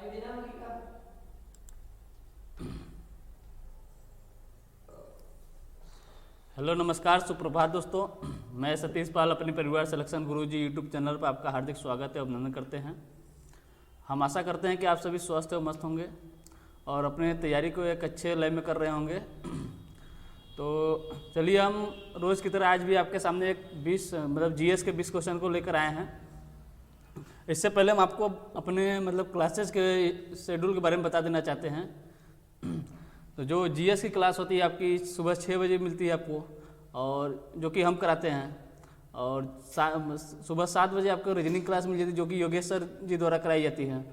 Hello नमस्कार सुप्रभात दोस्तों, मैं सतीश पाल अपने परिवार सिलेक्शन गुरुजी यूट्यूब चैनल पर आपका हार्दिक स्वागत है, अभिनंदन करते हैं। हम आशा करते हैं कि आप सभी स्वस्थ और मस्त होंगे और अपने तैयारी को एक अच्छे लय में कर रहे होंगे। तो चलिए, हम रोज़ की तरह आज भी आपके सामने एक 20 जीएस के 20 क्वेश्चन को लेकर आए हैं। इससे पहले हम आपको अपने क्लासेस के शेड्यूल के बारे में बता देना चाहते हैं। तो जो जीएस की क्लास होती है आपकी सुबह 6 बजे मिलती है आपको, और जो कि हम कराते हैं। और सुबह 7 बजे आपको रीजनिंग क्लास मिल जाती है, जो कि योगेश सर जी द्वारा कराई जाती है।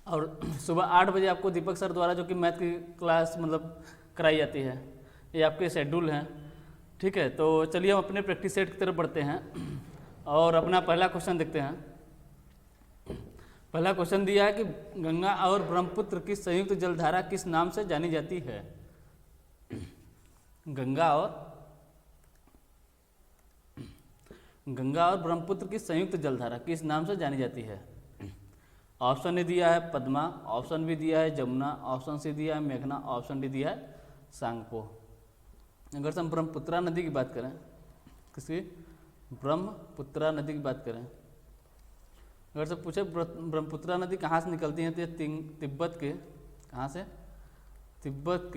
और सुबह 8 बजे आपको दीपक सर द्वारा जो कि मैथ की क्लास कराई जाती है। ये आपके शेड्यूल हैं, ठीक है। तो चलिए हम अपने प्रैक्टिस सेट की तरफ बढ़ते हैं और अपना पहला क्वेश्चन देखते हैं। पहला क्वेश्चन दिया है कि गंगा और ब्रह्मपुत्र की संयुक्त जलधारा किस नाम से जानी जाती है। गंगा और ब्रह्मपुत्र की संयुक्त जलधारा किस नाम से जानी जाती है। ऑप्शन ने दिया है पद्मा, ऑप्शन भी दिया है जमुना, ऑप्शन सी दिया है मेघना, ऑप्शन डी दिया है सांगपो। अगर से हम ब्रह्मपुत्रा नदी की बात करें, किसकी, ब्रह्मपुत्रा नदी की बात करें, अगर से पूछे ब्रह्मपुत्रा नदी कहाँ से निकलती है, तो ये तिब्बत के, कहाँ से, तिब्बत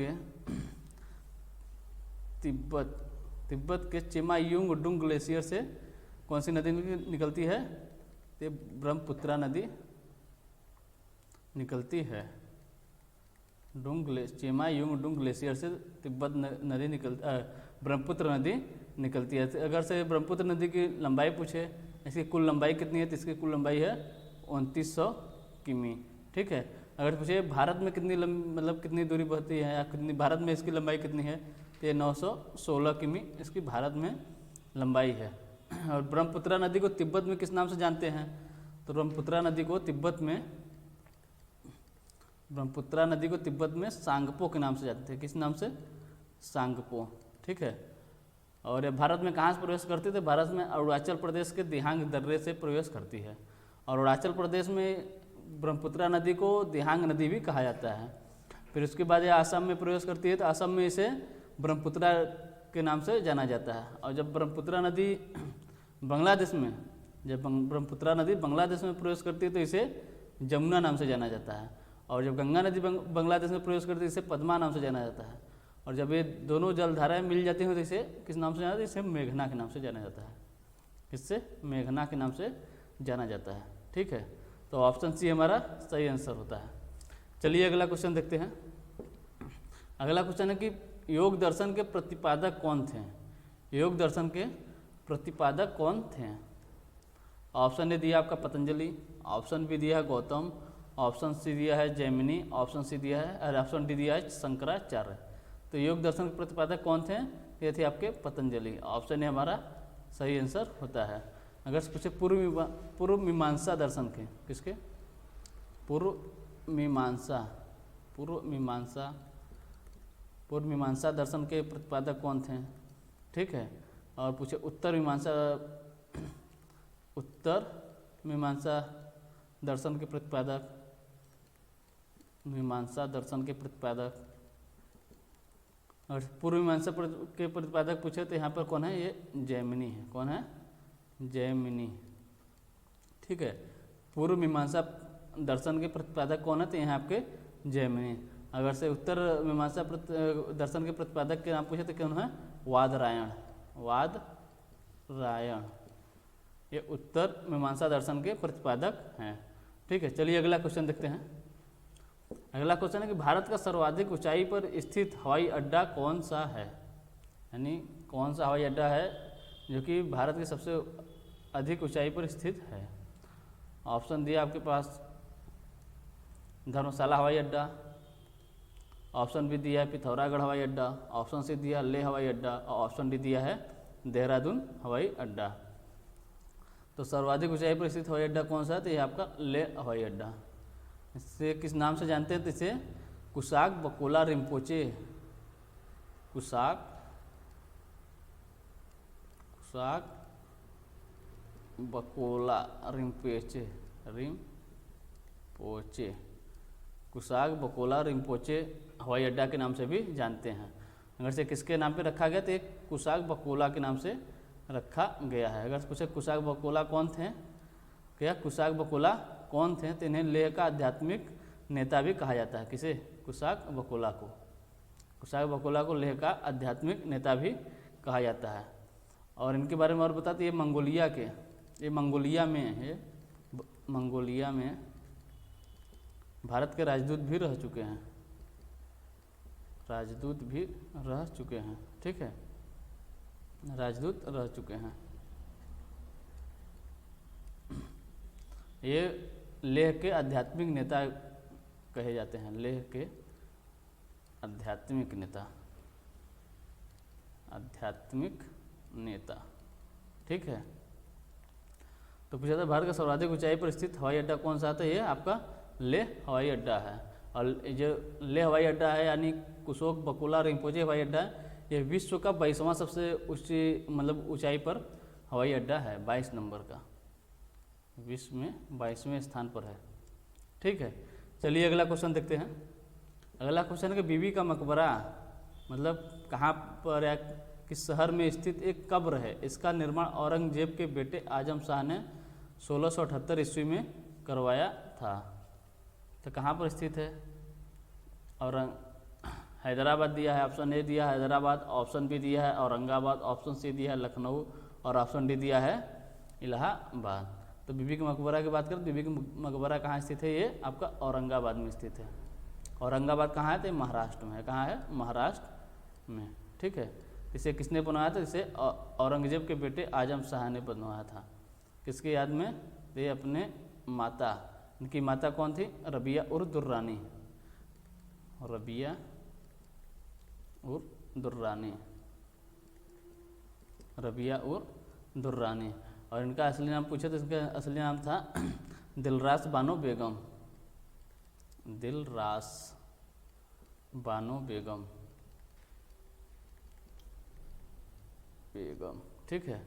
के चिमायुंग डुंग ग्लेशियर से कौन सी नदी निकलती है, तो ब्रह्मपुत्रा नदी निकलती है। चिमायुंग डुंग ग्लेशियर से तिब्बत नदी ब्रह्मपुत्र नदी निकलती है। अगर से ब्रह्मपुत्र नदी की लंबाई पूछे, इसकी कुल लंबाई कितनी है, तो इसकी कुल लंबाई है 2900 किमी, ठीक है। अगर पूछे भारत में कितनी कितनी दूरी बहती है या कितनी भारत में इसकी लंबाई कितनी है, तो ये 916 किमी इसकी भारत में लंबाई है। और ब्रह्मपुत्रा नदी को तिब्बत में किस नाम से जानते हैं, तो ब्रह्मपुत्रा नदी को तिब्बत में सांगपो के नाम से जानते हैं। किस नाम से, सांगपो, ठीक है। और ये भारत में कहाँ से प्रवेश करती है, तो भारत में अरुणाचल प्रदेश के दिहांग दर्रे से प्रवेश करती है। और अरुणाचल प्रदेश में ब्रह्मपुत्रा नदी को दिहांग नदी भी कहा जाता है। फिर उसके बाद ये आसाम में प्रवेश करती है, तो असम में इसे ब्रह्मपुत्रा के नाम से जाना जाता है। और जब ब्रह्मपुत्रा नदी बांग्लादेश में प्रवेश करती है, तो इसे जमुना नाम से जाना जाता है। और जब गंगा नदी बांग्लादेश में प्रवेश करती है, इसे पद्मा नाम से जाना जाता है। और जब ये दोनों जलधाराएं मिल जाती हैं, तो इसे किस नाम से जाना जाता है, इसे मेघना के नाम से जाना जाता है। इससे मेघना के नाम से जाना जाता है, ठीक है। तो ऑप्शन सी हमारा सही आंसर होता है। चलिए अगला क्वेश्चन देखते हैं। अगला क्वेश्चन है कि योग दर्शन के प्रतिपादक कौन थे। योग दर्शन के प्रतिपादक कौन थे। ऑप्शन ने दिया आपका पतंजलि, ऑप्शन बी दिया है गौतम, ऑप्शन सी दिया है जैमिनी, ऑप्शन डी दिया है शंकराचार्य। तो योग दर्शन के प्रतिपादक कौन थे, ये थे आपके पतंजलि। ऑप्शन ए हमारा सही आंसर होता है। अगर पूछे पूर्व मीमांसा दर्शन के, किसके, पूर्व मीमांसा दर्शन के प्रतिपादक कौन थे, ठीक है। और पूछे उत्तर मीमांसा दर्शन के प्रतिपादक, और पूर्व मीमांसा के प्रतिपादक पूछे, तो यहाँ पर कौन है, ये जैमिनी है। कौन है, जैमिनी, ठीक है। पूर्व मीमांसा दर्शन के प्रतिपादक कौन है, तो यहाँ आपके जैमिनी। अगर से उत्तर मीमांसा दर्शन के प्रतिपादक के नाम पूछे, तो कौन है, वादरायण। ये उत्तर मीमांसा दर्शन के प्रतिपादक हैं, ठीक है। चलिए अगला क्वेश्चन देखते हैं। अगला क्वेश्चन है कि भारत का सर्वाधिक ऊंचाई पर स्थित हवाई अड्डा कौन सा है। यानी कौन सा हवाई अड्डा है जो कि भारत की सबसे अधिक ऊंचाई पर स्थित है। ऑप्शन दिया आपके पास धर्मशाला हवाई अड्डा, ऑप्शन बी दिया है पिथौरागढ़ हवाई अड्डा, ऑप्शन सी दिया लेह हवाई अड्डा, और ऑप्शन डी दिया है देहरादून हवाई अड्डा। तो सर्वाधिक ऊंचाई पर स्थित हवाई अड्डा कौन सा है, तो यह आपका लेह हवाई अड्डा। इससे किस नाम से जानते हैं, तो इसे कुसाक बकोला रिम्पोचे, कुसाक बकोला रिम्पोचे रिम्पोचे, कुसाग बकोला रिम्पोचे हवाई अड्डा के नाम से भी जानते हैं। अगर से किसके नाम पे रखा गया तो एक कुसाग बकोला के नाम से रखा गया है। अगर पूछे कुसाग बकोला कौन थे, क्या कुसाग बकोला कौन थे, तो इन्हें लेह का आध्यात्मिक नेता भी कहा जाता है। किसे, कुसाग बकोला को, कुसाग बकोला को लेह का आध्यात्मिक नेता भी कहा जाता है। और इनके बारे में और बताते, ये मंगोलिया के, ये मंगोलिया में है, मंगोलिया में भारत के राजदूत भी रह चुके हैं, राजदूत भी रह चुके हैं। ठीक है, राजदूत रह चुके हैं। ये लेह के आध्यात्मिक नेता कहे जाते हैं, लेह के आध्यात्मिक नेता, आध्यात्मिक नेता। ठीक है, तो पूछा था भारत का सर्वाधिक ऊंचाई पर स्थित हवाई अड्डा कौन सा था, ये आपका लेह हवाई अड्डा है। और जो लेह हवाई अड्डा है यानी कुशोक बकुला रिम्पोचे हवाई अड्डा है, ये विश्व का 22वां सबसे ऊंची मतलब ऊंचाई पर हवाई अड्डा है, 22 नंबर का, विश्व में 22वें स्थान पर है। ठीक है, चलिए अगला क्वेश्चन देखते हैं। अगला क्वेश्चन है कि बीबी का मकबरा मतलब कहाँ पर या किस शहर में स्थित एक कब्र है, इसका निर्माण औरंगजेब के बेटे आजम शाह ने 1678 ईस्वी में करवाया था। तो कहाँ पर स्थित है, और हैदराबाद दिया है, ऑप्शन ए दिया है हैदराबाद, ऑप्शन बी दिया है औरंगाबाद, ऑप्शन सी दिया है लखनऊ और ऑप्शन डी दिया है इलाहाबाद। तो बीबी के मकबरा की बात करें, बीबी का मकबरा कहाँ स्थित है, ये आपका औरंगाबाद में स्थित है। औरंगाबाद कहाँ है, तो महाराष्ट्र में है। कहाँ है, महाराष्ट्र में। ठीक है, इसे किसने बनवाया था, इसे औरंगजेब के बेटे आजम शाह ने बनवाया था। किसके याद में, ये अपने माता, इनकी माता कौन थी, रबिया उर दुर्रानी, रबिया उर दुर्रानी, रबिया उर दुर्रानी। और इनका असली नाम पूछे तो इसका असली नाम था दिलरास बानो बेगम, दिलरास बानो बेगम, बेगम। ठीक है,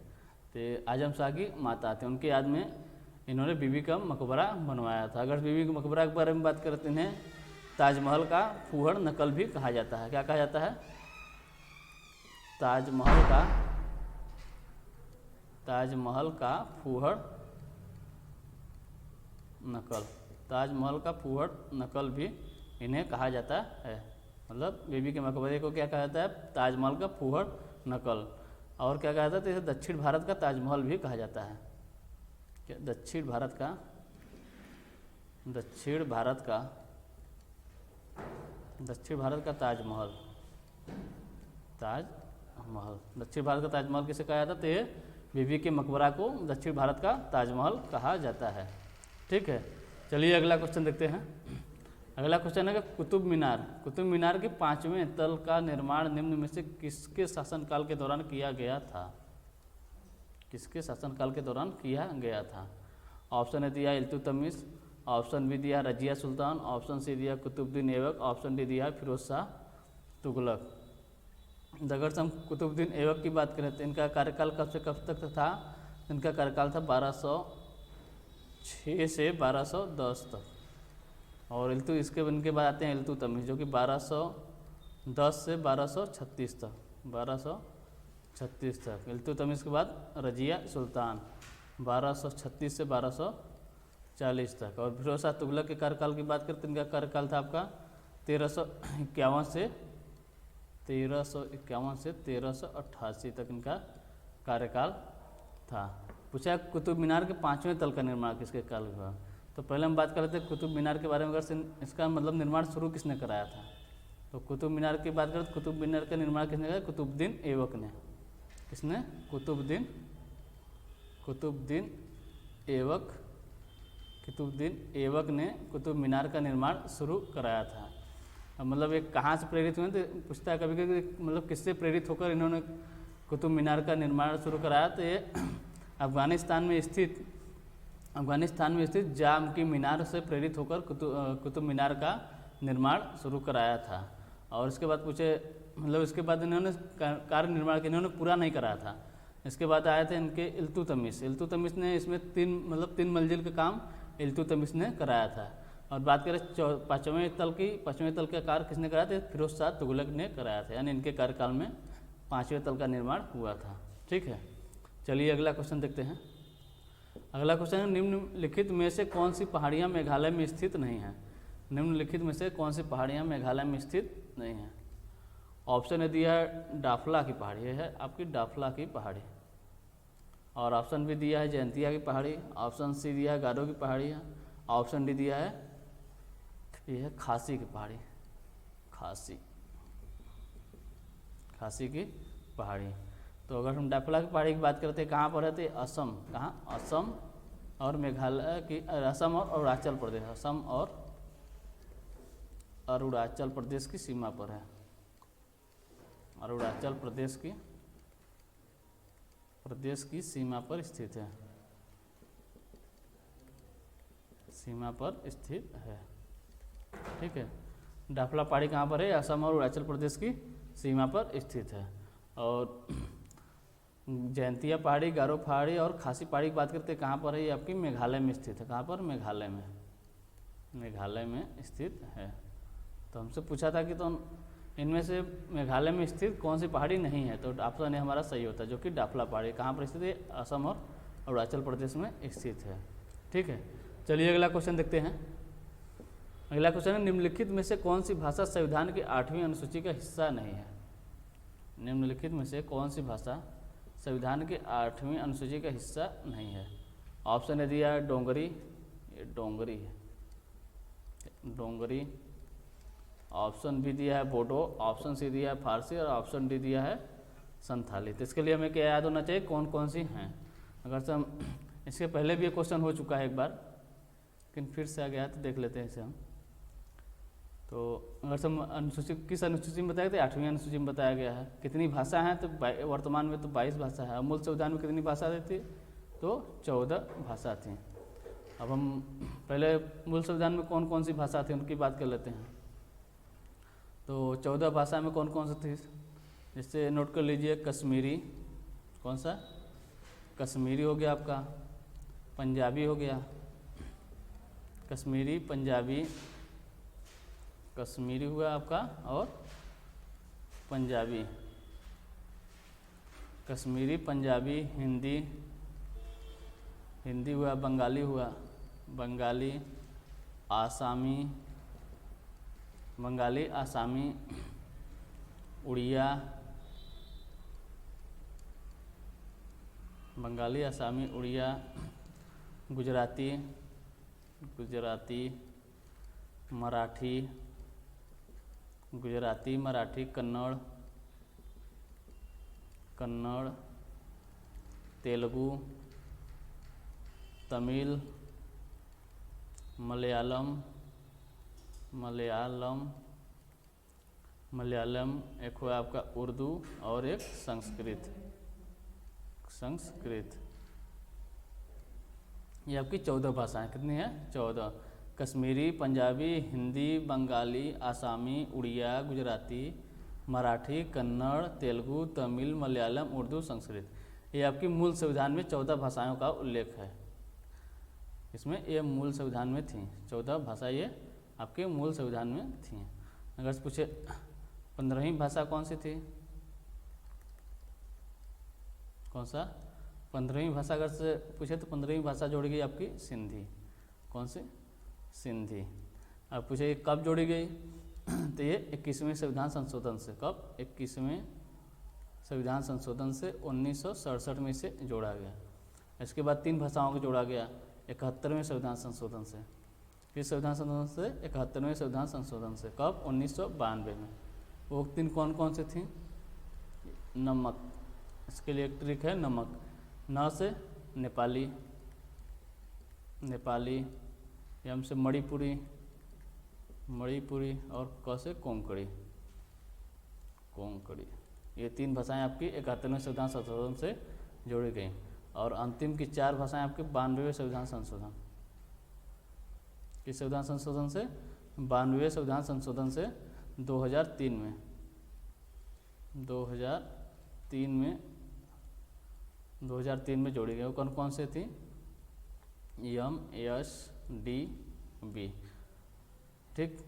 तो आजम शाह की माता थे, उनके याद में इन्होंने बीबी का मकबरा बनवाया था। अगर बीबी के मकबरा के बारे में बात करते हैं, ताजमहल का फूहड़ नकल भी कहा जाता है। क्या कहा जाता है, ताजमहल का, ताजमहल का फूहड़ नकल, ताजमहल का फूहड़ नकल भी इन्हें कहा जाता है। मतलब बीबी के मकबरे को क्या कहा जाता है, ताजमहल का फूहड़ नकल। और क्या कहा जाता है, इसे दक्षिण भारत का ताजमहल भी कहा जाता है। क्या, दक्षिण भारत का, दक्षिण भारत का, दक्षिण भारत का ताजमहल, ताजमहल, दक्षिण भारत का ताजमहल किसे कहा जाता है, तो ये बीबी के मकबरा को दक्षिण भारत का ताजमहल कहा जाता है। ठीक है, चलिए अगला क्वेश्चन देखते हैं। अगला क्वेश्चन है कि कुतुब मीनार, कुतुब मीनार के 5वें तल का निर्माण निम्न में से किसके शासनकाल के दौरान किया गया था, किसके शासनकाल के दौरान किया गया था। ऑप्शन ए दिया इल्तुतमिश, ऑप्शन बी दिया रजिया सुल्तान, ऑप्शन सी दिया कुतुबुद्दीन ऐबक, ऑप्शन डी दिया फिरोज शाह तुगलक। अगर से हम कुतुबुद्दीन ऐबक की बात करें तो इनका कार्यकाल कब से कब तक था, इनका कार्यकाल था 1206 से 1210 तक। और इसके इनके बाद आते हैं इल्तुतमिश जो कि 1210 से 1236 तक, 1236 तक। इल्तुतमिश के बाद रजिया सुल्तान 1236 से 1240 तक। और फिरोज शाह तुगलक के कार्यकाल की बात करते हैं, इनका कार्यकाल था आपका 1351 से 1388 तक इनका कार्यकाल था। पूछा कुतुब मीनार के 5वें तल का निर्माण किसके काल में हुआ, तो पहले हम बात कर रहे थे कुतुब मीनार के बारे में। अगर इसका मतलब निर्माण शुरू किसने कराया था, तो कुतुब मीनार की बात करें तो कुतुब मीनार का निर्माण किसने कराया, कुतुबुद्दीन ऐबक ने। किसने, कुतुबुद्दीन ऐबक ने कुतुब मीनार का निर्माण शुरू कराया था। मतलब ये कहाँ से प्रेरित हुए, तो पूछता है कभी कभी मतलब किससे प्रेरित होकर इन्होंने कुतुब मीनार का निर्माण शुरू कराया, तो ये अफगानिस्तान में स्थित जाम की मीनार से प्रेरित होकर कुतुब मीनार का निर्माण शुरू कराया था। और इसके बाद पूछे मतलब इसके बाद इन्होंने कार्य निर्माण के इन्होंने पूरा नहीं कराया था। इसके बाद आए थे इनके इल्तुतमिश ने इसमें 3 मंजिल का काम इल्तुतमिश ने कराया था। और बात करें पाँचवें तल का कार्य किसने कराया था? फिरोज शाह तुगलक ने कराया था, यानी इनके कार्यकाल में 5वें तल का निर्माण हुआ था। ठीक है, चलिए अगला क्वेश्चन देखते हैं। अगला क्वेश्चन है, निम्नलिखित में से कौन सी पहाड़ियाँ मेघालय में स्थित नहीं हैं? निम्नलिखित में से कौन सी पहाड़ियाँ मेघालय में स्थित नहीं हैं? ऑप्शन ए दिया है डाफला की पहाड़ी, है आपकी डाफला की पहाड़ी, और ऑप्शन बी दिया है जयंतिया की पहाड़ी, ऑप्शन सी दिया है गारो की पहाड़ी, ऑप्शन डी दिया है ये है खासी की पहाड़ी, खासी की पहाड़ी। तो अगर हम डाफला की पहाड़ी की बात करते हैं, कहाँ पर है? तो असम, कहाँ? असम और मेघालय की, असम और अरुणाचल प्रदेश, असम और अरुणाचल प्रदेश की सीमा पर है, अरुणाचल प्रदेश की सीमा पर स्थित है, सीमा पर स्थित है। ठीक है, डाफला पहाड़ी कहाँ पर है? असम और अरुणाचल प्रदेश की सीमा पर स्थित है। और जयंतिया पहाड़ी, गारो पहाड़ी और खासी पहाड़ी की बात करते हैं, कहाँ पर है? ये आपकी मेघालय में स्थित है। कहाँ पर? मेघालय में स्थित है। तो हमसे पूछा था कि तो इनमें से मेघालय में स्थित कौन सी पहाड़ी नहीं है, तो ऑप्शन ए हमारा सही होता है, जो कि डाफला पहाड़ी कहाँ पर स्थित है? असम और अरुणाचल प्रदेश में स्थित है। ठीक है, चलिए अगला क्वेश्चन देखते हैं। अगला क्वेश्चन है, निम्नलिखित में से कौन सी भाषा संविधान की 8वीं अनुसूची का हिस्सा नहीं है? निम्नलिखित में से कौन सी भाषा संविधान की 8वीं अनुसूची का हिस्सा नहीं है? ऑप्शन ए दिया है डोंगरी, ये डोंगरी है, डोंगरी, ऑप्शन बी दिया है बोडो, ऑप्शन सी दिया है फारसी और ऑप्शन डी दिया है संथाली। तो इसके लिए हमें क्या याद होना चाहिए? कौन कौन सी हैं? अगर से हम इसके पहले भी ये क्वेश्चन हो चुका है एक बार, लेकिन फिर से आ गया तो देख लेते हैं इसे हम। तो अगर से हम अनुसूची किस अनुसूची में बताया? तो 8वीं अनुसूची में बताया गया है। कितनी भाषा हैं? तो वर्तमान में तो 22 भाषा है। मूल संविधान में कितनी भाषा थी? तो 14 भाषा थी। अब हम पहले मूल संविधान में कौन कौन सी भाषा थी उनकी बात कर लेते हैं। तो 14 भाषा में कौन कौन सी थी? जैसे नोट कर लीजिए, कश्मीरी, कौन सा? कश्मीरी हो गया आपका, पंजाबी हो गया, कश्मीरी पंजाबी, कश्मीरी हुआ आपका, और पंजाबी, कश्मीरी पंजाबी, हिंदी, हिंदी हुआ, बंगाली हुआ, बंगाली, आसामी, बंगाली, आसामी, उड़िया, बंगाली, आसामी, उड़िया, गुजराती, गुजराती, मराठी, गुजराती, मराठी, कन्नड़, कन्नड़, तेलुगु, तमिल, मलयालम, मलयालम, मलयालम, एक हुआ आपका उर्दू और एक संस्कृत, संस्कृत। ये आपकी 14 भाषाएं कितनी हैं? 14। कश्मीरी, पंजाबी, हिंदी, बंगाली, आसामी, उड़िया, गुजराती, मराठी, कन्नड़, तेलुगु, तमिल, मलयालम, उर्दू, संस्कृत। ये आपकी मूल संविधान में 14 भाषाओं का उल्लेख है। इसमें ये मूल संविधान में थी 14 भाषा, ये आपके मूल संविधान में थी। अगर से पूछे 15वीं भाषा कौन सी थी? कौन सा? 15वीं भाषा अगर से पूछे तो 15वीं भाषा जोड़ी गई आपकी सिंधी। कौन सी? सिंधी। अब पूछे कब जोड़ी गई? तो ये 21वें संविधान संशोधन से। कब? 21वें संविधान संशोधन से 1967 में से जोड़ा गया। इसके बाद 3 भाषाओं को जोड़ा गया 71वें संविधान संशोधन से। किस संविधान संशोधन से? 71वें संविधान संशोधन से। कब? 1992 में। वो 3 कौन कौन से थी? नमक, इसके लिए एक ट्रिक है, नमक। न से नेपाली, नेपाली, यम से मणिपुरी, मणिपुरी, और क से कोंकणी, कोंकणी। ये 3 भाषाएं आपकी 71वें संविधान संशोधन से जोड़ी गई। और अंतिम की 4 भाषाएं आपके 92वें संविधान संशोधन। किस संविधान संशोधन से? 92वें संविधान संशोधन से 2003 में, 2003 में जोड़ी गई। वो कौन कौन से थी? M, S, D, B. ठीक,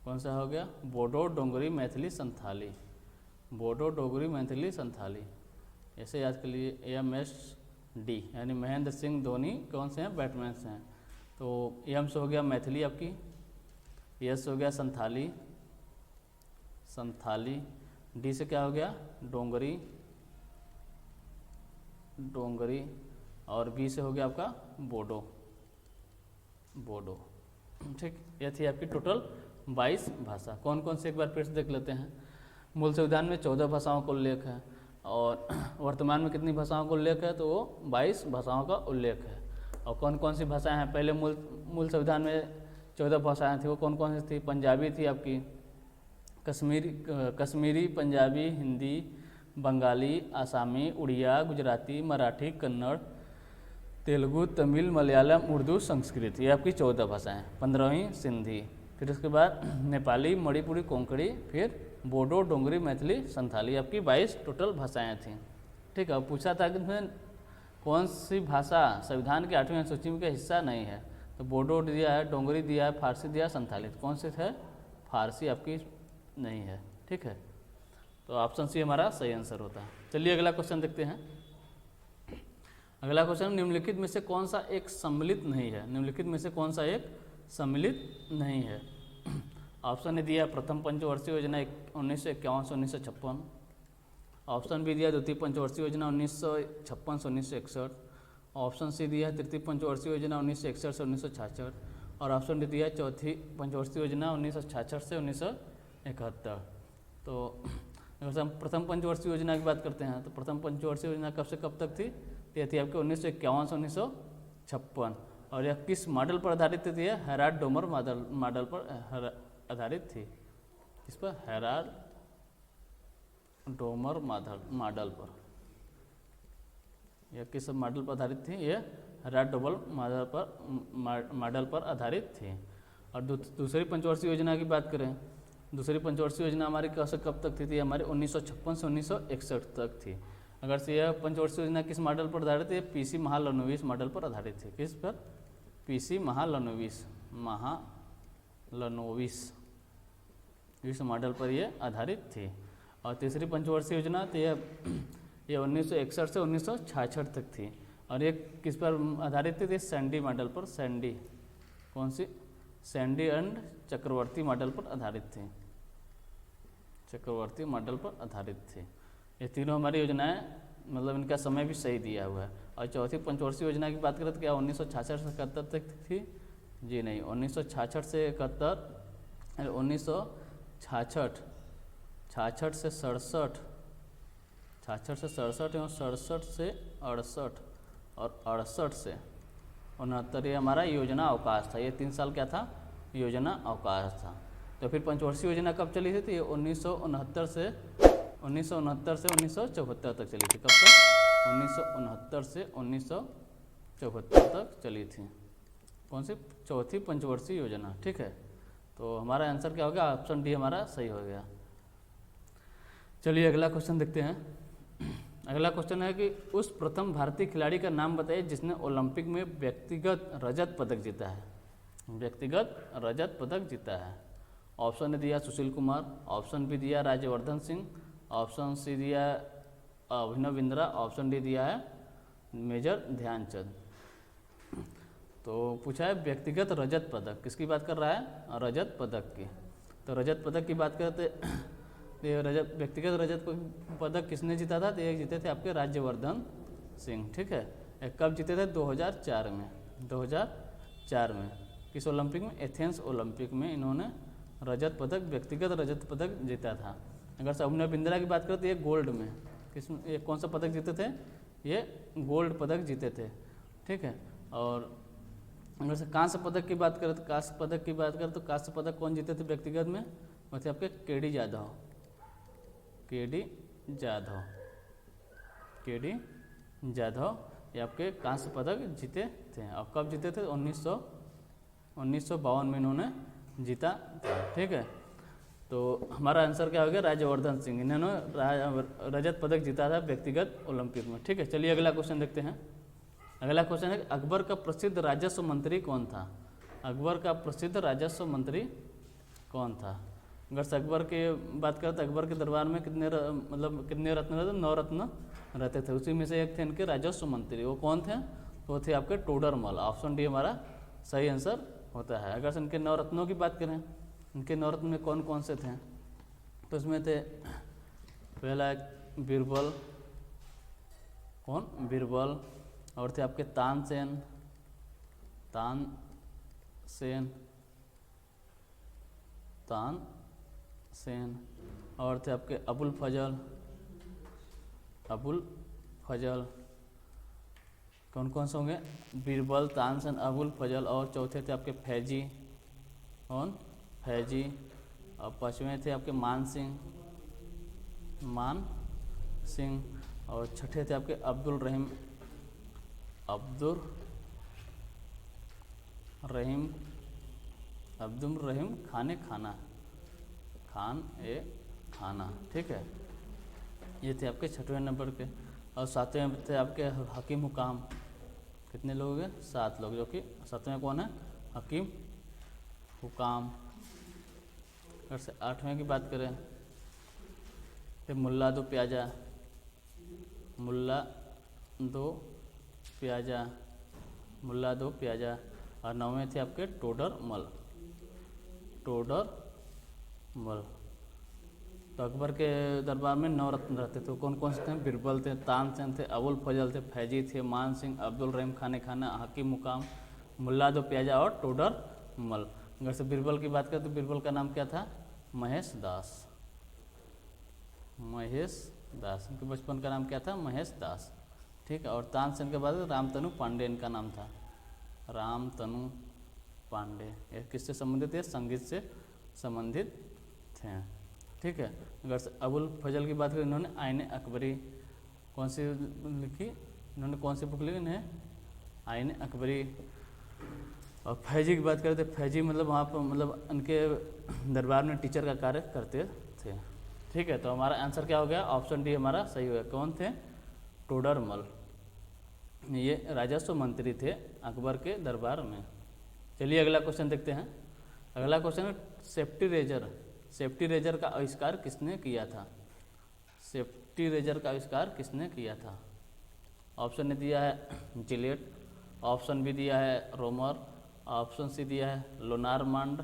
कौन सा हो गया? बोडो, डोगरी, मैथिली, संथाली। बोडो, डोगरी, मैथिली, संथाली, ऐसे याद कर लीजिए। MSD यानी महेंद्र सिंह धोनी कौन से हैं? बैट्समैन हैं। तो एम से हो गया मैथिली आपकी, एस हो गया संथाली, संथाली, डी से क्या हो गया? डोगरी, डोगरी, और बी से हो गया आपका बोडो, बोडो। ठीक, ये थी आपकी टोटल 22 भाषा। कौन कौन से एक बार फिर से देख लेते हैं। मूल संविधान में 14 भाषाओं का उल्लेख है और वर्तमान में कितनी भाषाओं का उल्लेख है? तो वो 22 भाषाओं का उल्लेख है। और कौन कौन सी भाषाएं हैं? पहले मूल संविधान में 14 भाषाएं थी, वो कौन कौन सी थी? पंजाबी थी आपकी, कश्मीरी, पंजाबी, हिंदी, बंगाली, आसामी, उड़िया, गुजराती, मराठी, कन्नड़, तेलुगु, तमिल, मलयालम, उर्दू, संस्कृत, ये आपकी 14 भाषाएं। 15वीं सिंधी, फिर उसके बाद नेपाली, मणिपुरी, कोंकणी, फिर बोडो, डोगरी, मैथिली, संथाली, आपकी 22 टोटल भाषाएं थी। ठीक है, पूछा था कि इसमें कौन सी भाषा संविधान की 8वीं अनुसूची में का हिस्सा नहीं है? तो बोडो दिया है, डोगरी दिया है, फारसी दिया है, संथाली, कौन सी है? फारसी आपकी नहीं है। ठीक है, तो ऑप्शन सी हमारा सही आंसर होता है। चलिए अगला क्वेश्चन देखते हैं। अगला क्वेश्चन, निम्नलिखित में से कौन सा एक सम्मिलित नहीं है? निम्नलिखित में से कौन सा एक सम्मिलित नहीं है? ऑप्शन ने दिया प्रथम पंचवर्षीय योजना 1951 से 1956, ऑप्शन बी दिया द्वितीय पंचवर्षीय योजना 1956 से 1961, ऑप्शन सी दिया तृतीय पंचवर्षीय योजना 1961 से 1966, और ऑप्शन डी दिया चौथी पंचवर्षीय योजना 1966 से 1971। तो अगर हम प्रथम पंचवर्षीय योजना की बात करते हैं तो प्रथम पंचवर्षीय योजना कब से कब तक थी? तो यह थी आपके 1951 से 1956, और यह किस मॉडल पर आधारित थी? हेराल्ड डोमर मॉडल पर आधारित थी। इस पर हेराल्ड डोमर मॉडल पर, यह किस मॉडल पर आधारित थी? यह हेराल्ड डोमर मॉडल पर आधारित थी। और दूसरी पंचवर्षीय योजना की बात करें, दूसरी पंचवर्षीय योजना हमारी कब से कब तक थी? हमारी 1956 से 1961 तक थी। अगर से यह पंचवर्षीय योजना किस मॉडल पर आधारित है? पीसी महालनोबिस मॉडल पर आधारित थी। किस पर? पीसी महालनोबिस इस मॉडल पर यह आधारित थी। और तीसरी पंचवर्षीय योजना तो यह 1961 से 1966 तक थी, और ये किस पर आधारित थी? सैंडी मॉडल पर, सैंडी, कौन सी? सैंडी एंड चक्रवर्ती मॉडल पर आधारित थी, चक्रवर्ती मॉडल पर आधारित थी। ये तीनों हमारी योजनाएं, मतलब इनका समय भी सही दिया हुआ है। और चौथी पंचवर्षीय योजना की बात करें तो क्या 1966 से 71 तक थी? जी नहीं, 1966 से 71, 1966 से 67, 66 से 67 एवं 67 से 68 और 68 से 69, ये हमारा योजना अवकाश था। ये 3 साल क्या था? योजना अवकाश था। तो फिर पंचवर्षीय योजना कब चली थी? तो ये 1969 से 1974 तक चली थी। कब तक? 1969 से 1974 तक चली थी। कौन सी? चौथी पंचवर्षीय योजना। ठीक है, तो हमारा आंसर क्या हो गया? ऑप्शन डी हमारा सही हो गया। चलिए अगला क्वेश्चन देखते हैं। अगला क्वेश्चन है कि उस प्रथम भारतीय खिलाड़ी का नाम बताइए जिसने ओलंपिक में व्यक्तिगत रजत पदक जीता है। व्यक्तिगत रजत पदक जीता है। ऑप्शन ने दिया सुशील कुमार, ऑप्शन बी दिया राज्यवर्धन सिंह, ऑप्शन सी दिया अभिनव बिंद्रा, ऑप्शन डी दिया है मेजर ध्यानचंद। तो पूछा है व्यक्तिगत रजत पदक, किसकी बात कर रहा है? रजत पदक की। तो रजत पदक की बात करते व्यक्तिगत रजत पदक किसने जीता था? तो ये जीते थे आपके राज्यवर्धन सिंह। ठीक है, कब जीते थे? 2004 में। 2004 में किस ओलंपिक में? एथेंस ओलंपिक में इन्होंने रजत पदक, व्यक्तिगत रजत पदक जीता था। अगर से अभिनव बिंद्रा की बात करें तो ये गोल्ड में, ये कौन सा पदक जीते थे? ये गोल्ड पदक जीते थे। ठीक है, और अगर से कांस्य पदक की बात करें तो कांस्य पदक की बात करें तो कांस्य पदक कौन जीते थे व्यक्तिगत में? वो थे आपके केडी जाधव। ये आपके कांस्य पदक जीते थे। और कब जीते थे? 1952 में इन्होंने जीता था। ठीक है, तो हमारा आंसर क्या हो गया? राज्यवर्धन सिंह, इन्होंने रजत पदक जीता था व्यक्तिगत ओलंपिक में। ठीक है, चलिए अगला क्वेश्चन देखते हैं। अगला क्वेश्चन है अकबर का प्रसिद्ध राजस्व मंत्री कौन था? अकबर का प्रसिद्ध राजस्व मंत्री कौन था? अगर से अकबर की बात करें तो अकबर के दरबार में मतलब कितने रत्न रहते? 9 रत्न रहते थे। उसी में से एक थे इनके राजस्व मंत्री। वो कौन थे? तो वो थे आपके टोडरमल। ऑप्शन डी हमारा सही आंसर होता है। अगर से इनके 9 रत्नों की बात करें, इनके 9 रत्न में कौन कौन से थे? तो इसमें थे पहला एक बीरबल, कौन? बीरबल। और थे आपके तानसेन, तानसेन। और थे आपके अबुल फजल। कौन कौन से होंगे? बीरबल, तानसेन, अबुल फजल। और चौथे थे आपके फैजी, कौन? फैजी। और पांचवें थे आपके मान सिंह। और छठे थे आपके अब्दुल रहीम खाना। ठीक है, ये थे आपके छठवें नंबर के। और सातवें थे आपके हकीम हुकाम। कितने लोग हैं? 7 लोग, जो कि सातवें कौन है? हकीम हुकाम। अगर से 8वें की बात करें तो मुल्ला दो प्याजा। और 9वें थे आपके टोडरमल। तो अकबर के दरबार में 9 रत्न रहते थे। कौन कौन से थे? बीरबल थे, तानसेन थे, अबुल फजल थे, फैजी थे, मान सिंह, अब्दुल रहीम खाना, हकीम मुकाम, मुल्ला दो प्याजा और टोडरमल। अगर से बीरबल की बात करें तो बीरबल का नाम क्या था? महेश दास। उनके बचपन का नाम क्या था? महेश दास। ठीक है। और तानसेन के बाद रामतनु पांडे इनका नाम था, रामतनु पांडे। ये किससे संबंधित है? संगीत से संबंधित थे। ठीक है। अगर अबुल फजल की बात करें, इन्होंने आईने अकबरी कौन सी लिखी? इन्होंने कौन सी बुक लिखी? इन्हें आईने अकबरी। और फैजी की बात करें तो फैजी मतलब वहाँ पर मतलब उनके दरबार में टीचर का कार्य करते थे। ठीक है, तो हमारा आंसर क्या हो गया? ऑप्शन डी हमारा सही हो गया। कौन थे? टोडरमल। ये राजस्व मंत्री थे अकबर के दरबार में। चलिए अगला क्वेश्चन देखते हैं। अगला क्वेश्चन है सेफ्टी रेजर का आविष्कार किसने किया था? सेफ्टी रेजर का आविष्कार किसने किया था? ऑप्शन ने दिया है जिलेट, ऑप्शन बी दिया है रोमर, ऑप्शन सी दिया है लोनारमांड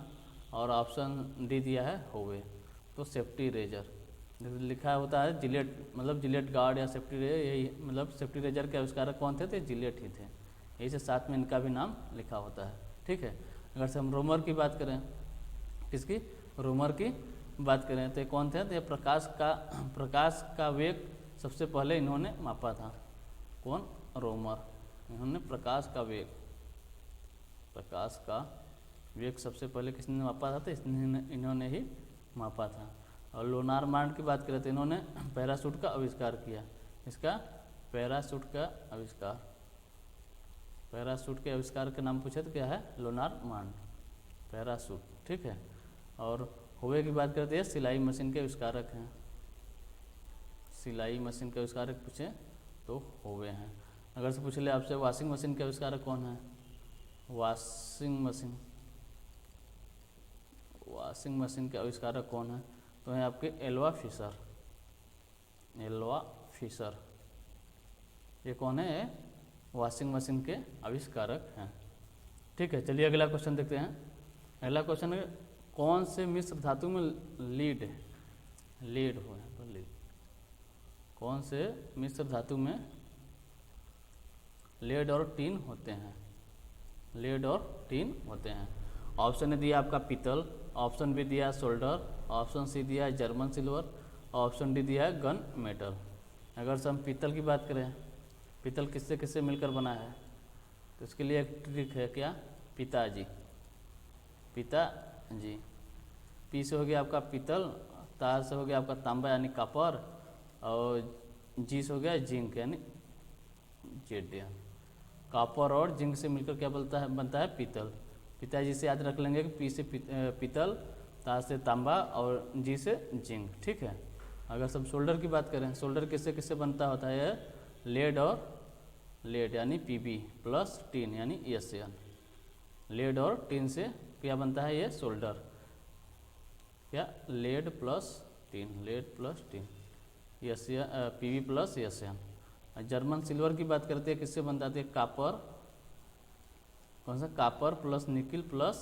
और ऑप्शन डी दिया है होवे। तो सेफ्टी रेजर लिखा होता है जिलेट, मतलब जिलेट गार्ड या सेफ्टी रेजर, यही मतलब सेफ्टी रेजर के आविष्कारक कौन थे? तो जिलेट ही थे। यही से साथ में इनका भी नाम लिखा होता है। ठीक है। अगर से हम रोमर की बात करें, किसकी? रोमर की बात करें तो कौन थे? तो ये प्रकाश का वेग सबसे पहले इन्होंने मापा था। कौन? रोमर। इन्होंने प्रकाश का वेग सबसे पहले किसने मापा था? तो इन्होंने ही मापा था। और लोनारमांड की बात करें तो इन्होंने पैराशूट का आविष्कार किया। इसका पैराशूट के आविष्कार का नाम पूछे तो क्या है? लोनारमांड, पैराशूट। ठीक है। और होवे की बात करते हैं, सिलाई मशीन के आविष्कारक हैं। सिलाई मशीन के आविष्कारक पूछे तो होवे हैं। अगर से पूछ ले आपसे वॉशिंग मशीन के आविष्कारक कौन है? वॉशिंग मशीन के आविष्कारक कौन है? तो है आपके एल्वा फिशर। ये कौन है? वॉशिंग मशीन के आविष्कारक हैं। ठीक है। चलिए अगला क्वेश्चन देखते हैं। अगला क्वेश्चन है कौन से मिश्र धातु में लीड हो? कौन से मिश्र धातु में लेड और टीन होते हैं? ऑप्शन ने दिया आपका पीतल, ऑप्शन बी दिया सोल्डर, ऑप्शन सी दिया है जर्मन सिल्वर, ऑप्शन डी दिया है गन मेटल। अगर से हम पीतल की बात करें, पीतल किससे किससे मिलकर बना है? तो इसके लिए एक ट्रिक है, क्या? पिताजी। पी से हो गया आपका पीतल, ता से हो गया आपका तांबा यानी कॉपर, और जी से हो गया जिंक यानी जेडियम। कॉपर और जिंक से मिलकर क्या बनता है? पीतल। पिताजी से याद रख लेंगे कि पी से पीतल, ता से तांबा और जी से जिंक। ठीक है। अगर सब सोल्डर की बात करें, सोल्डर किससे किससे बनता होता है? लेड यानी Pb प्लस टीन यानी ESN। लेड और टीन से क्या बनता है? ये सोल्डर। क्या, lead plus tin, lead plus tin, PV plus SN. German silver की बात करते हैं, किससे बनता है, कापर, कौन सा, copper plus nickel plus,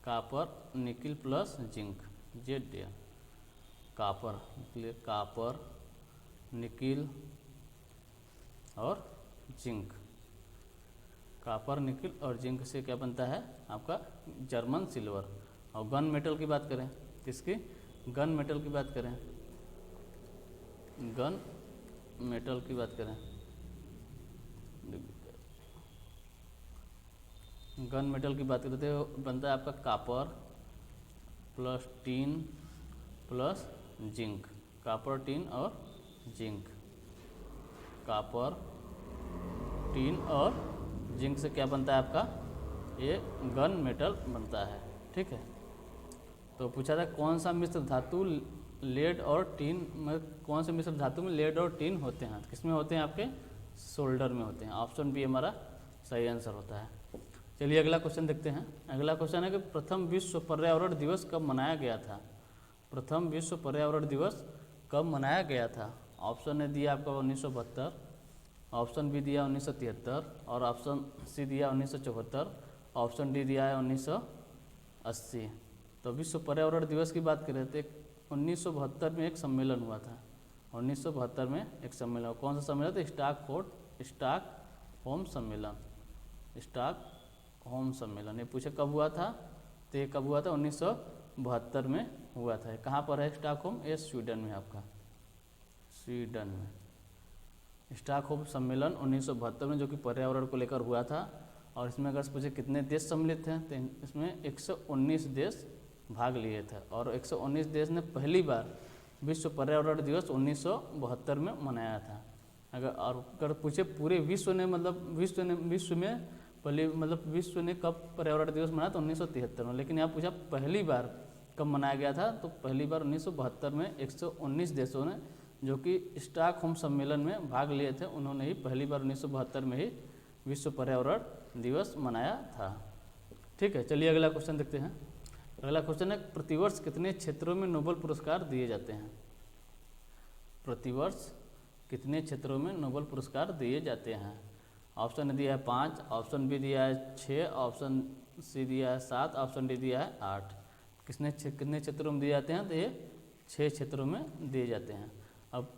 copper nickel plus zinc, Z, copper, copper nickel और जिंक, कापर निकिल और जिंक से क्या बनता है आपका जर्मन सिल्वर। और गन मेटल की बात करें, किसकी, गन मेटल की बात करें, गन मेटल की बात करें, गन मेटल की बात करते हो, बनता है आपका copper plus tin plus zinc, copper tin और जिंक, कापर टीन और जिंक से क्या बनता है आपका, ये गन मेटल बनता है। ठीक है, तो पूछा था कौन सा मिश्र धातु लेड और टीन में, कौन से मिश्र धातु में लेड और टीन होते हैं, किसमें होते हैं, आपके सोल्डर में होते हैं। ऑप्शन बी हमारा सही आंसर होता है। चलिए अगला क्वेश्चन देखते हैं। अगला क्वेश्चन है कि प्रथम विश्व पर्यावरण दिवस कब मनाया गया था, प्रथम विश्व पर्यावरण दिवस कब मनाया गया था। ऑप्शन ने दिया आपका 1972, ऑप्शन बी दिया 1973 और ऑप्शन सी दिया 1974, ऑप्शन डी दिया है 1980। तो विश्व पर्यावरण दिवस की बात करें तो 1972 में एक सम्मेलन हुआ था, 1972 में एक सम्मेलन, कौन सा सम्मेलन था, स्टॉक होम सम्मेलन, स्टॉक होम सम्मेलन। ये पूछे कब हुआ था, तो ये कब हुआ था, 1972 में हुआ था। कहाँ पर है स्टॉक होम, ये स्वीडन में, आपका स्वीडन में स्टॉक होम सम्मेलन 1972 में, जो कि पर्यावरण को लेकर हुआ था। और इसमें अगर पूछे कितने देश सम्मिलित हैं, तो इसमें 119 देश भाग लिए थे और 119 देश ने पहली बार विश्व पर्यावरण दिवस 1972 में मनाया था। अगर पूछे पूरे विश्व ने, मतलब विश्व में पहली, मतलब विश्व ने कब पर्यावरण दिवस मनाया, तो 1973 में। लेकिन यहाँ पूछा पहली बार कब मनाया गया था, तो पहली बार 1972 में 119 देशों ने, जो कि स्टॉक होम सम्मेलन में भाग लिए थे, उन्होंने ही पहली बार 1972 में ही विश्व पर्यावरण दिवस मनाया था। ठीक है, चलिए अगला क्वेश्चन देखते हैं। अगला क्वेश्चन है प्रतिवर्ष कितने क्षेत्रों में नोबेल पुरस्कार दिए जाते हैं, प्रतिवर्ष कितने क्षेत्रों में नोबेल पुरस्कार दिए जाते हैं। ऑप्शन दिया है 5, ऑप्शन बी दिया है 6, ऑप्शन सी दिया है 7, ऑप्शन डी दिया है 8। कितने क्षेत्रों में दिए जाते हैं, तो ये 6 क्षेत्रों में दिए जाते हैं। अब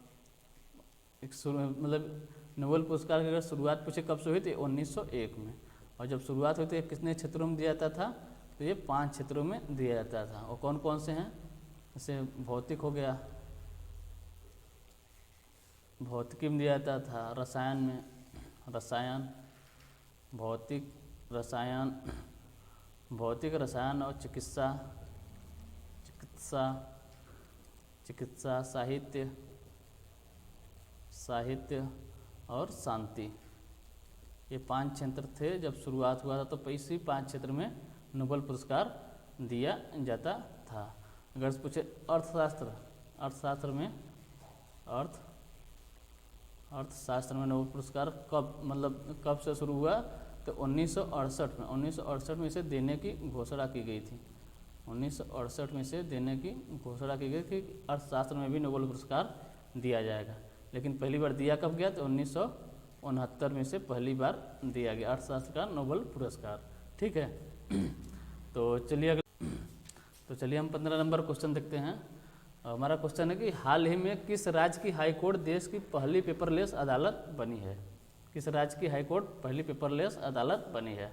मतलब नोबेल पुरस्कार की अगर शुरुआत पूछे कब से हुई थी, 1901 में। और जब शुरुआत हुई थी कितने क्षेत्रों में दिया जाता था, तो ये 5 क्षेत्रों में दिया जाता था। और कौन कौन से हैं, जैसे भौतिक हो गया, भौतिकी में दिया जाता था, रसायन में, रसायन, भौतिक रसायन, भौतिक रसायन और चिकित्सा, साहित्य, साहित्य और शांति, ये 5 क्षेत्र थे जब शुरुआत हुआ था। तो इसी 5 क्षेत्र में नोबेल पुरस्कार दिया जाता था। अगर पूछे अर्थशास्त्र, अर्थशास्त्र में अर्थशास्त्र में नोबेल पुरस्कार कब, मतलब कब से शुरू हुआ, तो 1968 में, 1968 में इसे देने की घोषणा की गई थी। 1968 में इसे देने की घोषणा की गई कि अर्थशास्त्र में भी नोबेल पुरस्कार दिया जाएगा। लेकिन पहली बार दिया कब गया, तो 1969 में से पहली बार दिया गया अर्थशास्त्र का नोबेल पुरस्कार। ठीक है, तो चलिए हम 15 नंबर क्वेश्चन देखते हैं। हमारा क्वेश्चन है कि हाल ही में किस राज्य की हाई कोर्ट देश की पहली पेपरलेस अदालत बनी है, किस राज्य की हाई कोर्ट पहली पेपरलेस अदालत बनी है।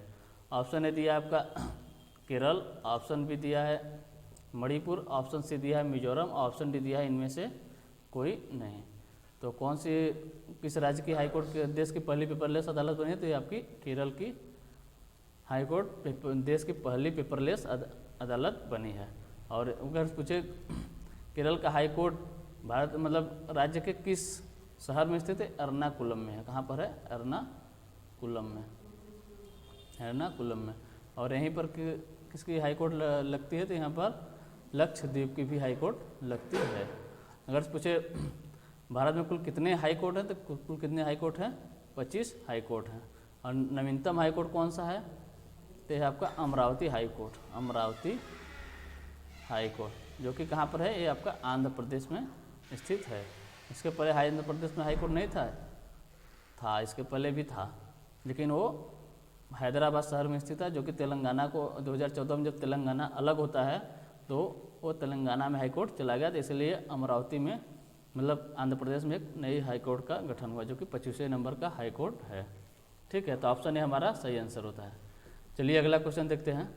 ऑप्शन ए दिया आपका केरल, ऑप्शन बी दिया है मणिपुर, ऑप्शन सी दिया है मिजोरम, ऑप्शन डी दिया है इनमें से कोई नहीं। तो कौन सी, किस राज्य की हाई कोर्ट देश की पहली पेपरलेस अदालत बनी है, तो ये आपकी केरल की हाई कोर्ट देश की पहली पेपरलेस अदालत बनी है। और अगर पूछे केरल का हाई कोर्ट भारत, मतलब राज्य के किस शहर में स्थित है, एर्नाकुलम में है। कहाँ पर है, एर्नाकुलम में, एर्नाकुलम में। और यहीं पर किसकी हाई कोर्ट लगती है, तो यहाँ पर लक्षद्वीप की भी हाई कोर्ट लगती है। अगर पूछे भारत में कुल कितने हाई कोर्ट हैं, तो कुल कितने हाई कोर्ट हैं, 25 हाई कोर्ट हैं। और नवीनतम हाई कोर्ट कौन सा है, तो है आपका Amravati high court, Amravati high court, जो कि कहाँ पर है, ये आपका आंध्र प्रदेश में स्थित है। इसके पहले आंध्र प्रदेश में हाई कोर्ट नहीं था, इसके पहले भी था, लेकिन वो हैदराबाद शहर में स्थित है, जो कि तेलंगाना को 2014 में जब तेलंगाना अलग होता है तो वो तेलंगाना में हाई कोर्ट चला गया, तो इसलिए अमरावती में मतलब आंध्र प्रदेश में एक नई हाई कोर्ट का गठन हुआ, जो कि 25वें नंबर का हाई कोर्ट है। ठीक है, तो ऑप्शन ए हमारा सही आंसर होता है। चलिए अगला क्वेश्चन देखते हैं।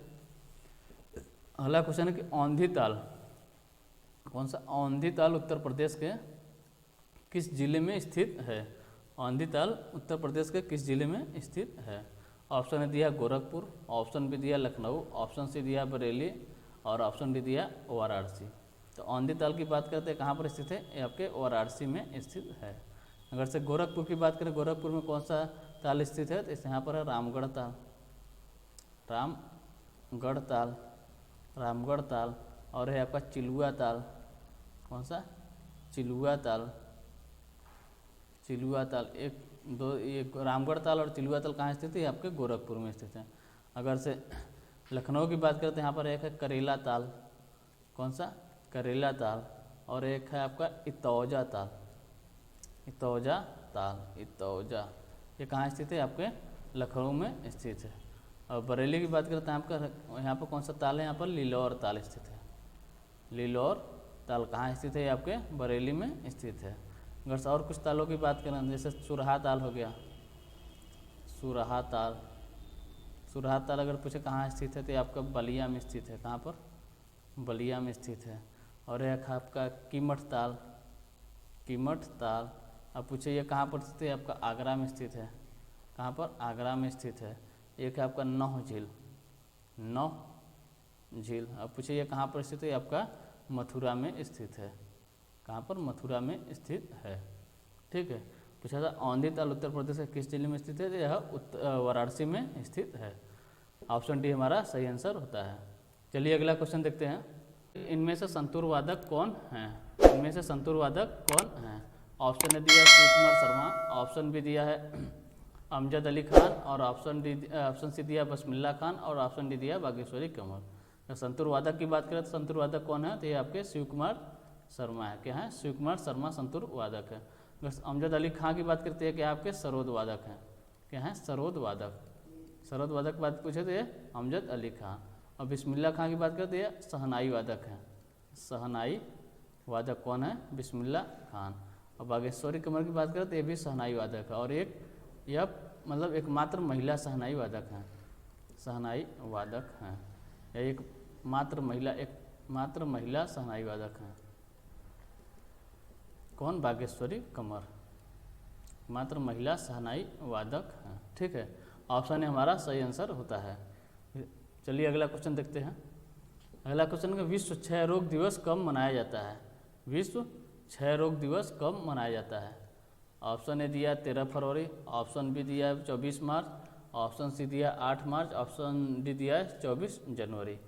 अगला क्वेश्चन है कि औंधी ताल, कौन सा औंधी ताल उत्तर प्रदेश के किस जिले में स्थित है? औंधी ताल उत्तर प्रदेश के किस जिले में स्थित है? ऑप्शन ए दिया गोरखपुर, ऑप्शन बी दिया लखनऊ, ऑप्शन सी दिया बरेली और ऑप्शन डी दिया वाराणसी। तो औंधी ताल की बात करते हैं कहाँ पर स्थित है, ये आपके वाराणसी में स्थित है। अगर से गोरखपुर की बात करें, गोरखपुर में कौन सा ताल स्थित है, तो इस यहाँ पर है रामगढ़ ताल, रामगढ़ ताल और है आपका चिलुआ ताल, कौन सा, चिलुआ ताल। एक दो, ये रामगढ़ ताल और चिलुआ ताल कहाँ स्थित है, आपके गोरखपुर में स्थित है। अगर से लखनऊ की बात करते हैं, यहाँ पर एक है करेला ताल, कौन सा, करेला ताल, और एक है आपका इतौजा ताल, ये कहाँ स्थित है, आपके लखनऊ में स्थित है। और बरेली की बात करते हैं, आपका यहाँ पर कौन सा ताल है, यहाँ पर लिलौर ताल स्थित है। लिलौर ताल कहाँ स्थित है, आपके बरेली में स्थित है। अगर से और कुछ तालों की बात करें, जैसे सुरहा ताल हो गया, सुरहा ताल अगर पूछे कहाँ स्थित है, तो आपका बलिया में स्थित है। कहाँ पर, बलिया में स्थित है। और एक आपका कीमठ ताल, अब पूछे ये कहाँ पर स्थित है, आपका आगरा में स्थित है। कहाँ पर, आगरा में स्थित है। एक है आपका नौह झील, अब पूछे ये कहाँ पर स्थित है, आपका मथुरा में स्थित है। कहाँ पर, मथुरा में स्थित है। ठीक है, पूछा था औंधी ताल उत्तर प्रदेश के किस जिले में स्थित है, यह वाराणसी में स्थित है। ऑप्शन डी हमारा सही आंसर होता है। चलिए अगला क्वेश्चन देखते हैं। इनमें से संतूर वादक कौन हैं? ऑप्शन ए दिया शिव कुमार शर्मा, ऑप्शन बी दिया है अमजद अली खान और ऑप्शन सी दिया बसमिल्ला खान और ऑप्शन डी दिया बागेश्वरी कंवर। संतूर वादक की बात करें तो संतूर वादक कौन है, तो ये आपके शिव कुमार शर्मा है। क्या है, शिव कुमार शर्मा संतूर वादक है। अगर अमजद अली खान की बात करते हैं, क्या आपके सरोद वादक हैं। क्या है, सरोद वादक की बात पूछे तो ये अमजद अली खान। और बिस्मिल्ला खान की बात करते हैं, शहनाई वादक हैं। शहनाई वादक कौन है, बिस्मिल्ला खान। और बागेश्वरी कंवर की बात करें तो ये भी शहनाई वादक है, और यह मतलब एकमात्र महिला शहनाई वादक हैं। यह एकमात्र महिला शहनाई वादक हैं। कौन, बागेश्वरी कंवर, मात्र महिला शहनाई वादक हैं। ठीक है, ऑप्शन ए हमारा सही आंसर होता है। चलिए अगला क्वेश्चन देखते हैं। अगला क्वेश्चन है, विश्व क्षय रोग दिवस कब मनाया जाता है? विश्व क्षय रोग दिवस कब मनाया जाता है? ऑप्शन ए दिया 13 फरवरी, ऑप्शन बी दिया 24 मार्च, ऑप्शन सी दिया 8 मार्च, ऑप्शन डी दिया 24 जनवरी।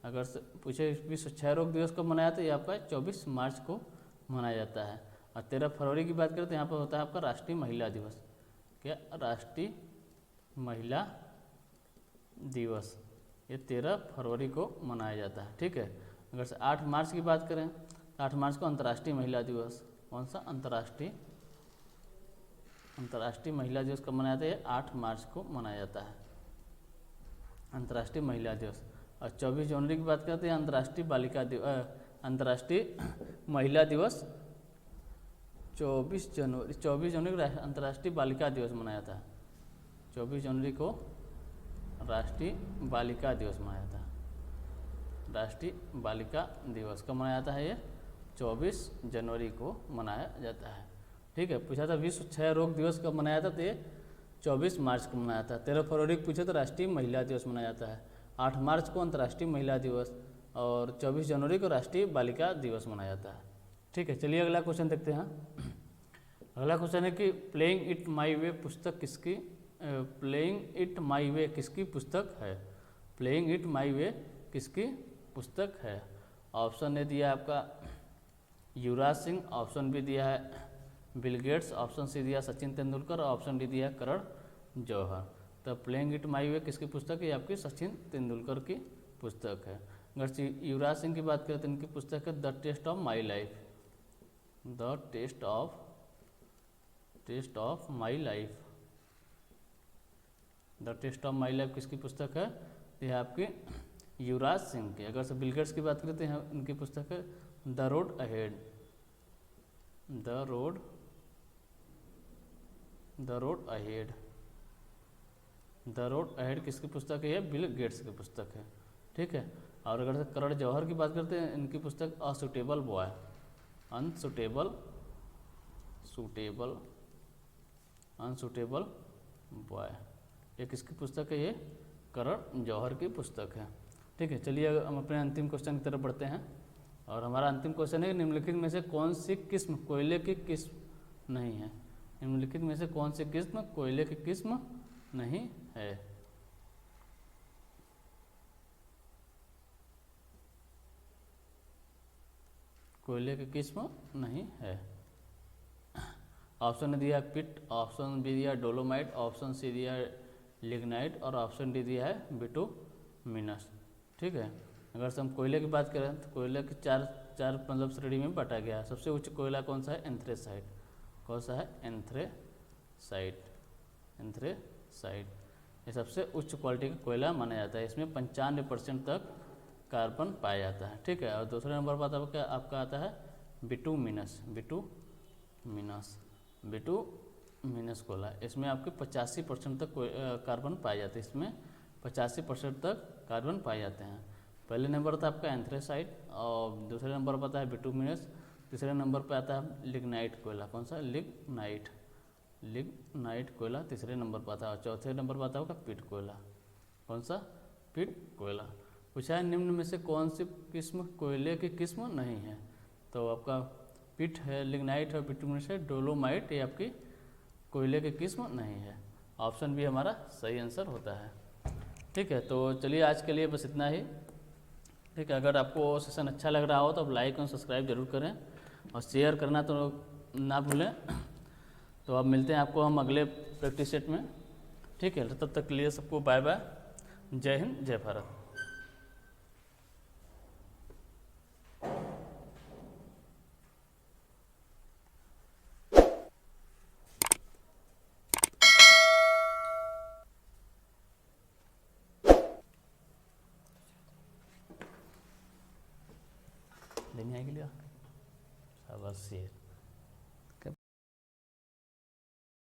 अगर पूछे विश्व क्षय रोग दिवस कब मनाया तो ये आपका 24 मार्च को मनाया जाता है। और 13 फरवरी की बात करें तो यहाँ पर होता है आपका राष्ट्रीय महिला दिवस। क्या, राष्ट्रीय महिला दिवस, ये 13 फरवरी को मनाया जाता है। ठीक है, अगर से 8 मार्च की बात करें तो 8 मार्च को अंतर्राष्ट्रीय महिला दिवस, कौन सा, अंतर्राष्ट्रीय महिला दिवस कब मनाया जाता है? 8 मार्च को मनाया जाता है, अंतर्राष्ट्रीय महिला दिवस। और 24 जनवरी की बात करते हैं, अंतर्राष्ट्रीय महिला दिवस। 24 जनवरी को अंतर्राष्ट्रीय बालिका दिवस मनाया जाता है। 24 जनवरी को राष्ट्रीय बालिका दिवस मनाया जाता है। राष्ट्रीय बालिका दिवस कब मनाया जाता है? ये 24 जनवरी को मनाया जाता है। ठीक है, पूछा था विश्व क्षय रोग दिवस कब मनाया था, तो ये 24 मार्च को मनाया था। 13 फरवरी को पूछा तो राष्ट्रीय महिला दिवस मनाया जाता है। 8 मार्च को अंतर्राष्ट्रीय महिला दिवस और 24 जनवरी को राष्ट्रीय बालिका दिवस मनाया जाता है। ठीक है, चलिए अगला क्वेश्चन देखते हैं। अगला क्वेश्चन है कि प्लेइंग इट माई वे पुस्तक किसकी पुस्तक है? प्लेइंग इट माई वे किसकी पुस्तक है? ऑप्शन ए दिया आपका युवराज सिंह, ऑप्शन बी दिया है बिल गेट्स, ऑप्शन सी दिया सचिन तेंदुलकर और ऑप्शन डी दिया करण जौहर। तो प्लेइंग इट माई वे किसकी पुस्तक है? ये आपकी सचिन तेंदुलकर की पुस्तक है। अगर युवराज सिंह की बात करें तो इनकी पुस्तक है the test of my life, the test of my life. The test of my life किसकी पुस्तक है? यह आपकी युवराज सिंह की। अगर से बिल गेट्स की बात करते हैं, इनकी पुस्तक है the road ahead, the road ahead. The road ahead किसकी पुस्तक है? बिल गेट्स की पुस्तक है, ठीक है। और अगर से करण जौहर की बात करते हैं, इनकी पुस्तक अनसूटेबल बॉय, अनसूटेबल बॉय, ये किसकी पुस्तक है? ये करण जौहर की पुस्तक है, ठीक है। चलिए हम अपने अंतिम क्वेश्चन की तरफ बढ़ते हैं, और हमारा अंतिम क्वेश्चन है निम्नलिखित में से कौन सी किस्म कोयले की किस्म नहीं है? निम्नलिखित में से कौन सी किस्म कोयले की किस्म नहीं है? कोयले की किस्म नहीं है। ऑप्शन दिया है पिट, ऑप्शन बी दिया डोलोमाइट, ऑप्शन सी दिया है लिग्नाइट, और ऑप्शन डी दिया है बिटुमिनस, ठीक है। अगर से हम कोयले की बात करें तो कोयले की चार मतलब श्रेणी में बांटा गया है। सबसे उच्च कोयला कौन सा है? एंथ्रेसाइट। कौन सा है? एंथ्रेसाइट। ये सबसे उच्च क्वालिटी का कोयला माना जाता है। इसमें 95% तक कार्बन पाया जाता है, ठीक है। और दूसरे नंबर पर आपका आता है बिटुमिनस कोयला। इसमें आपके 85% तक कार्बन पाए जाते हैं। इसमें 85% तक कार्बन पाए जाते हैं। पहले नंबर था आपका एंथ्रेसाइट, और दूसरे नंबर पर आता है बिटुमिनस, तीसरे नंबर पर आता है लिग्नाइट कोयला। कौन सा? लिग्नाइट कोयला तीसरे नंबर पर आता है। और चौथे नंबर पर आता होगा पिट कोयला। कौन सा? पिट कोयला। पूछा है निम्न में से कौन सी किस्म कोयले की किस्म नहीं है? तो आपका पिट है, लिग्नाइट है, बिटुमिनस है, डोलोमाइट, ये आपकी कोयले की किस्म नहीं है। ऑप्शन बी हमारा सही आंसर होता है, ठीक है। तो चलिए आज के लिए बस इतना ही, ठीक है। अगर आपको सेशन अच्छा लग रहा हो तो आप लाइक और सब्सक्राइब जरूर करें, और शेयर करना तो ना भूलें। तो अब मिलते हैं आपको हम अगले प्रैक्टिस सेट में, ठीक है। तब तक के लिए सबको बाय बाय, जय हिंद, जय भारत। लेने आएगी लिया शाबाश।